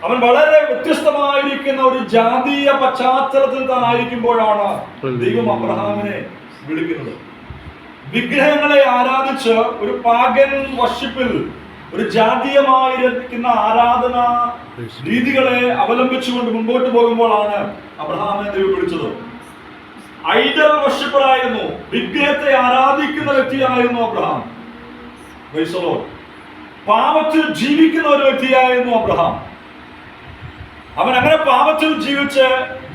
അവൻ വളരെ വ്യത്യസ്തമായിരിക്കുന്ന ഒരു ജാതീയ പശ്ചാത്തലത്തിൽ താൻ ആയിരിക്കുമ്പോഴാണ് ദൈവം അബ്രഹാമിനെ വിളിക്കുന്നത്. വിഗ്രഹങ്ങളെ ആരാധിച്ച് ഒരു പാഗൻ വർഷിപ്പിൽ, ഒരു ജാതീയമായിരിക്കുന്ന ആരാധന രീതികളെ അവലംബിച്ചുകൊണ്ട് മുമ്പോട്ട് പോകുമ്പോഴാണ് അബ്രഹാമിനെ ദൈവം വിളിച്ചത്. ഐഡൽ വർഷിപ്പറായിരുന്നു, വിഗ്രഹത്തെ ആരാധിക്കുന്ന വ്യക്തിയായിരുന്നു അബ്രഹാം. പാപത്തിൽ ജീവിക്കുന്ന ഒരു വ്യക്തിയായിരുന്നു അബ്രഹാം. അവൻ അങ്ങനെ പാപത്തിൽ ജീവിച്ച്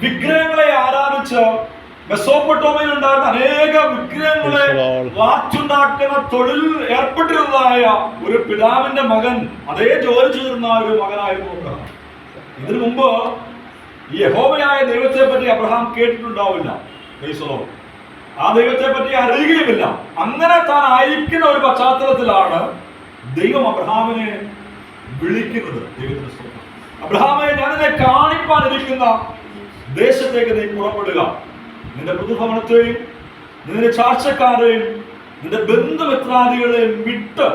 വിഗ്രഹങ്ങളെ ആരാധിച്ച് മെസോപ്പൊട്ടോമയിൽ ഉണ്ടായിരുന്ന അനേക വിഗ്രഹങ്ങളെ വാച്ചുണ്ടാക്കുന്ന തൊഴിൽ ഏർപ്പെട്ടിരുന്നതായ ഒരു പിതാവിന്റെ മകൻ, അതേ ജോലി ചെയ്തിരുന്ന ഒരു മകനായിരുന്നു അബ്രഹാം. ഇതിനു മുമ്പ് ഈ യഹോവയായ ദൈവത്തെ പറ്റി അബ്രഹാം കേട്ടിട്ടുണ്ടാവില്ല. ആ ദൈവത്തെ പറ്റി അറിയുകയുമില്ല. അങ്ങനെ താൻ ആയിരിക്കുന്ന ഒരു പശ്ചാത്തലത്തിലാണ് ദൈവം അബ്രഹാമിനെ വിളിക്കുന്നത്. ദൈവത്തിന്റെ സ്തോത്രം. അബ്രഹാമെ, ഞാൻ നിന്നെ കാണിപ്പാനിരിക്കുന്ന ദേശത്തേക്ക് നീ പുറപ്പെടുക. നിന്റെ പുതുഭവനത്തെയും നിന്റെ ചാർച്ചക്കാരെയും നിന്റെ ബന്ധുമിത്രാദികളെയും വിട്ട്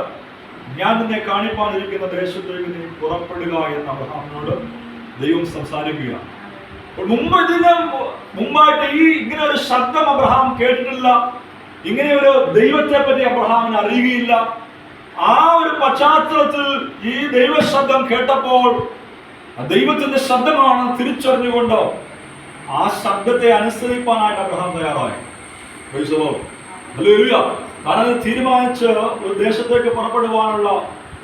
ഞാൻ നിന്നെ കാണിപ്പാനിരിക്കുന്ന ദേശത്തേക്ക് നീ പുറപ്പെടുക എന്ന് അബ്രഹാമിനോട് ദൈവം സംസാരിക്കുക. മുമ്പായിട്ട് ഇങ്ങനെ ഒരു ശബ്ദം അബ്രഹാം കേട്ടിട്ടില്ല. ഇങ്ങനെ ഒരു ദൈവത്തെ പറ്റി അബ്രഹാമിന് അറിയുകയില്ല. ആ ഒരു പശ്ചാത്തലത്തിൽ ഈ ദൈവശബ്ദം കേട്ടപ്പോൾ ദൈവത്തിന്റെ ശബ്ദമാണ് തിരിച്ചറിഞ്ഞുകൊണ്ട് ആ ശബ്ദത്തെ അനുസരിപ്പാനായിട്ട് അബ്രഹാം തയ്യാറായി. കാരണം തീരുമാനിച്ച് ഒരു ദേശത്തേക്ക് പുറപ്പെടുവാനുള്ള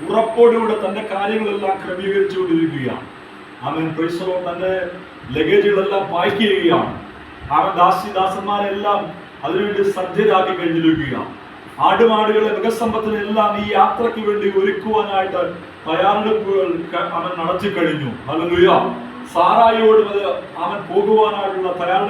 ഉറപ്പോടുകൂടെ തന്റെ കാര്യങ്ങളെല്ലാം ക്രമീകരിച്ചുകൊണ്ടിരിക്കുകയാണ്. അവൻ പ്രൈസലോ തന്റെ ലഗേജുകളെല്ലാം പാക്ക് ചെയ്യുകയാണ്. അവൻ ദാസന്മാരെല്ലാം അതിനുവേണ്ടി സജ്ജരാക്കി കഴിഞ്ഞിരിക്കുകയാണ്. ആടുമാടുകളെ മൃഗസമ്പത്തിനെല്ലാം ഈ യാത്രയ്ക്ക് വേണ്ടി ഒരുക്കുവാനായിട്ട് തയ്യാറെടുപ്പുകൾ അവൻ നടത്തി കഴിഞ്ഞു. ഹല്ലേലൂയ. സാറായിയോടും അവൻ പോകുവാനായിട്ടുള്ള തയ്യാറെടുപ്പ്